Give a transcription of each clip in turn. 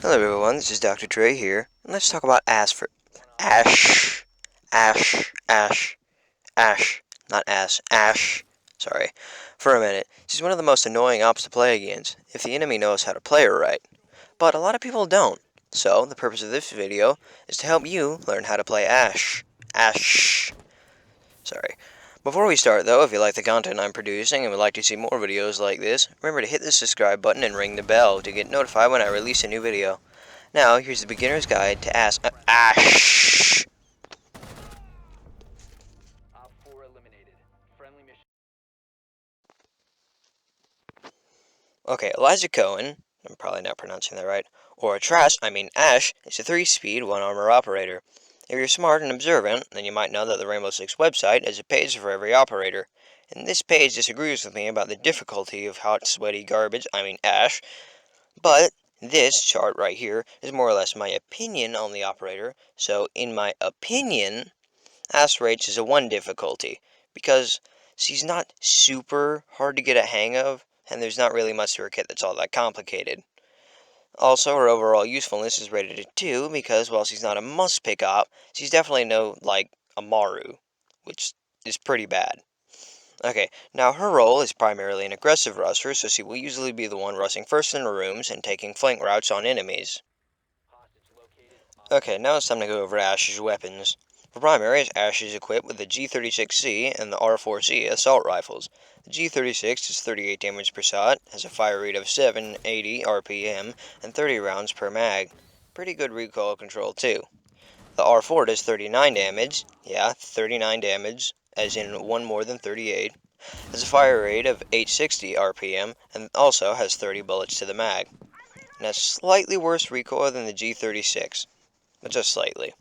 Hello everyone, this is Dr. Dre here, and let's talk about Ash, not Ash, sorry, for a minute. She's one of the most annoying ops to play against, if the enemy knows how to play her right. But a lot of people don't, so the purpose of this video is to help you learn how to play sorry. Before we start though, if you like the content I'm producing and would like to see more videos like this, remember to hit the subscribe button and ring the bell to get notified when I release a new video. Now, here's the beginner's guide to Ash. Okay, Elijah Cohen, I'm probably not pronouncing that right, or Ash, is a 3-speed, 1-armor operator. If you're smart and observant, then you might know that the Rainbow Six website has a page for every operator. And this page disagrees with me about the difficulty of hot, sweaty garbage, Ash, but this chart right here is more or less my opinion on the operator, so in my opinion, Ash rates is a 1 difficulty, because she's not super hard to get a hang of, and there's not really much to her kit that's all that complicated. Also, her overall usefulness is rated a 2, because while she's not a must-pick op, she's definitely no, like, Amaru, which is pretty bad. Okay, now her role is primarily an aggressive rusher, so she will usually be the one rushing first in the rooms and taking flank routes on enemies. Okay, now it's time to go over Ash's weapons. For primaries, Ash is equipped with the G36C and the R4C assault rifles. The G36 is 38 damage per shot, has a fire rate of 780 RPM, and 30 rounds per mag. Pretty good recoil control too. The R4 does 39 damage, 39 damage, as in one more than 38, has a fire rate of 860 RPM, and also has 30 bullets to the mag, and has slightly worse recoil than the G36. But just slightly.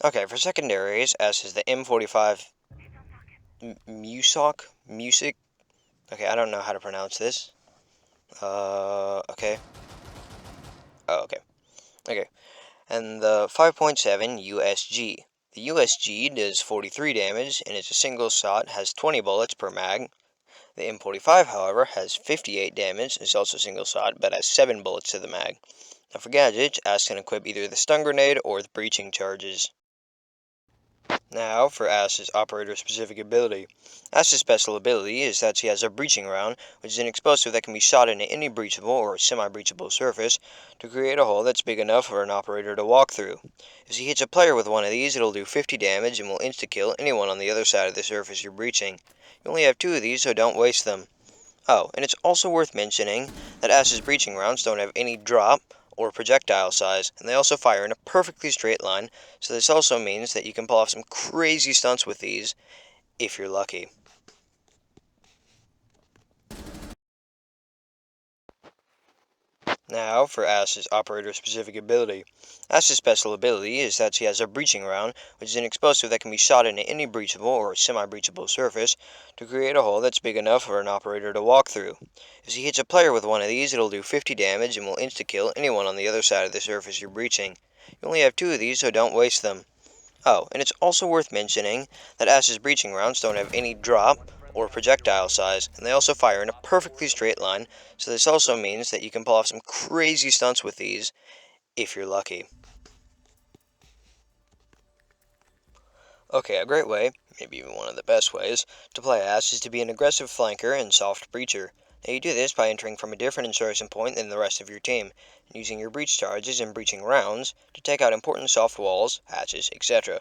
Okay, for secondaries, S is the M45 Music. Okay, I don't know how to pronounce this. Okay. Oh, okay. Okay. And the 5.7 USG. The USG does 43 damage, and it's a single shot, has 20 bullets per mag. The M45, however, has 58 damage, is also single shot, but has 7 bullets to the mag. Now for gadgets, Ash can equip either the stun grenade or the breaching charges. Now for Ash's operator-specific ability. Ash's special ability is that she has a breaching round, which is an explosive that can be shot into any breachable or semi-breachable surface to create a hole that's big enough for an operator to walk through. If she hits a player with one of these, it'll do 50 damage and will insta-kill anyone on the other side of the surface you're breaching. You only have 2 of these, so don't waste them. Oh, and it's also worth mentioning that Ash's breaching rounds don't have any drop or projectile size, and they also fire in a perfectly straight line, so this also means that you can pull off some crazy stunts with these, if you're lucky. Now for Ash's operator-specific ability. Ash's special ability is that she has a breaching round, which is an explosive that can be shot into any breachable or semi-breachable surface to create a hole that's big enough for an operator to walk through. If she hits a player with one of these, it'll do 50 damage and will insta-kill anyone on the other side of the surface you're breaching. You only have 2 of these, so don't waste them. Oh, and it's also worth mentioning that Ash's breaching rounds don't have any drop or projectile size, and they also fire in a perfectly straight line, so this also means that you can pull off some crazy stunts with these, if you're lucky. Okay, a great way, maybe even one of the best ways, to play Ash is to be an aggressive flanker and soft breacher. Now you do this by entering from a different insertion point than the rest of your team, and using your breach charges and breaching rounds to take out important soft walls, hatches, etc.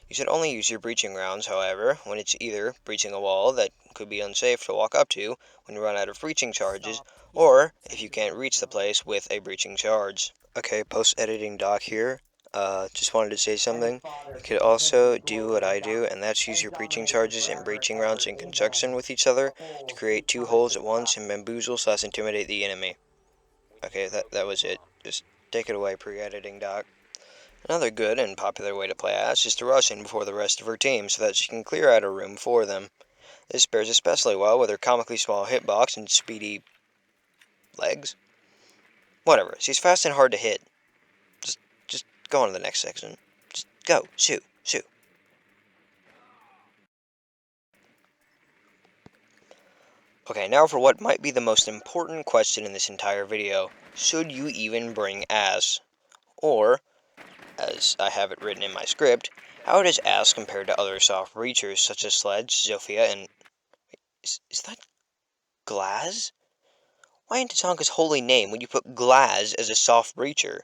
You should only use your breaching rounds, however, when it's either breaching a wall that could be unsafe to walk up to when you run out of breaching charges, or if you can't reach the place with a breaching charge. Okay, post-editing Doc here. Just wanted to say something. You could also do what I do, and that's use your breaching charges and breaching rounds in conjunction with each other to create 2 holes at once and bamboozle/intimidate the enemy. Okay, that was it. Just take it away, pre-editing Doc. Another good and popular way to play Ash is to rush in before the rest of her team so that she can clear out a room for them. This pairs especially well with her comically small hitbox and speedy legs. Whatever, she's fast and hard to hit. Just go on to the next section. Just go, shoot. Okay, now for what might be the most important question in this entire video. Should you even bring ass? Or, as I have it written in my script, how does ass compare to other soft breachers such as Sledge, Zofia, and... Is that Glaz? Why in Tatanka's holy name would you put Glaz as a soft breacher?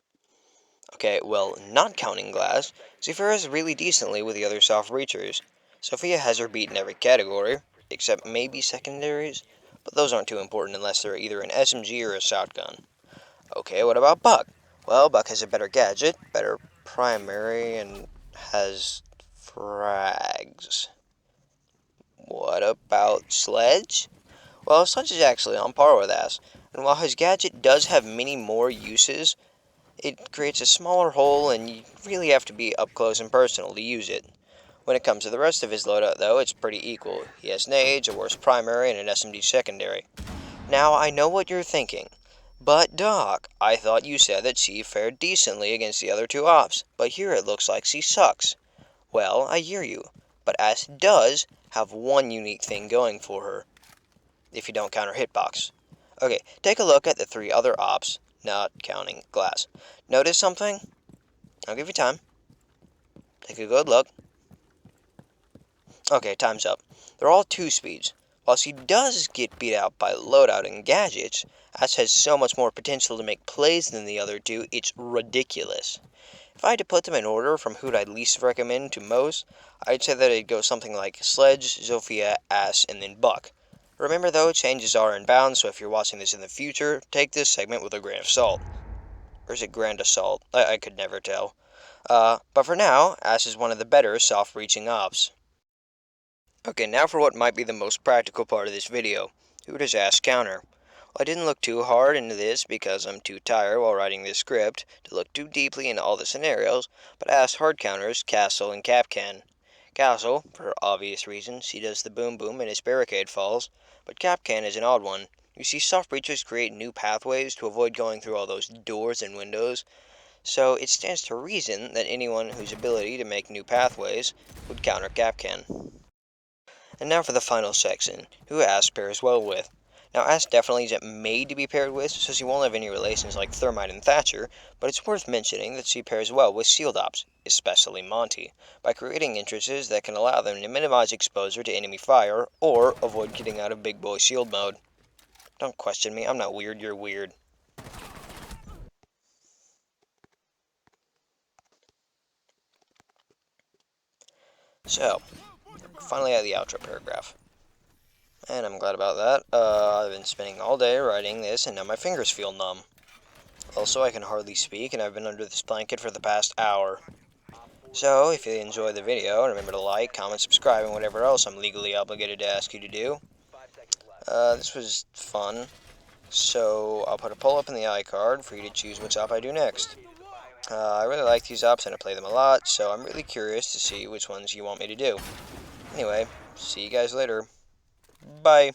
Okay, well, not counting Glaz, Zephyr is really decently with the other soft breachers. Sophia has her beat in every category, except maybe secondaries, but those aren't too important unless they're either an SMG or a shotgun. Okay, what about Buck? Well, Buck has a better gadget, better primary, and has frags. What about Sledge? Well, Sledge is actually on par with Ass, and while his gadget does have many more uses, it creates a smaller hole, and you really have to be up close and personal to use it. When it comes to the rest of his loadout, though, it's pretty equal. He has nades, a worse primary, and an SMD secondary. Now, I know what you're thinking. But, Doc, I thought you said that C fared decently against the other two ops, but here it looks like C sucks. Well, I hear you, but S does have one unique thing going for her, if you don't count her hitbox. Okay, take a look at the three other ops, not counting Glass. Notice something? I'll give you time. Take a good look. Okay, time's up. They're all 2 speeds. While she does get beat out by Loadout and gadgets, Ash has so much more potential to make plays than the other two, it's ridiculous. If I had to put them in order from who'd I'd least recommend to most, I'd say that it'd go something like Sledge, Zofia, Ash, and then Buck. Remember though, changes are in bounds, so if you're watching this in the future, take this segment with a grain of salt. Or is it grand assault? I could never tell. But for now, Ash is one of the better soft-reaching ops. Okay, now for what might be the most practical part of this video. Who does Ash counter? Well, I didn't look too hard into this because I'm too tired while writing this script to look too deeply into all the scenarios, but Ash hard counters Castle and Capcan. Castle, for obvious reasons, he does the boom boom and his barricade falls, but Capcan is an odd one. You see, soft breachers create new pathways to avoid going through all those doors and windows, so it stands to reason that anyone whose ability to make new pathways would counter Capcan. And now for the final section, who Ash pairs well with. Now Ash definitely isn't made to be paired with, so she won't have any relations like Thermite and Thatcher, but it's worth mentioning that she pairs well with shield ops, especially Monty, by creating entrances that can allow them to minimize exposure to enemy fire, or avoid getting out of big boy shield mode. Don't question me, I'm not weird, you're weird. So, finally at the outro paragraph. And I'm glad about that. I've been spending all day writing this, and now my fingers feel numb. Also, I can hardly speak, and I've been under this blanket for the past hour. So, if you enjoyed the video, remember to like, comment, subscribe, and whatever else I'm legally obligated to ask you to do. This was fun. So, I'll put a poll up in the iCard for you to choose which op I do next. I really like these ops, and I play them a lot, so I'm really curious to see which ones you want me to do. Anyway, see you guys later. Bye.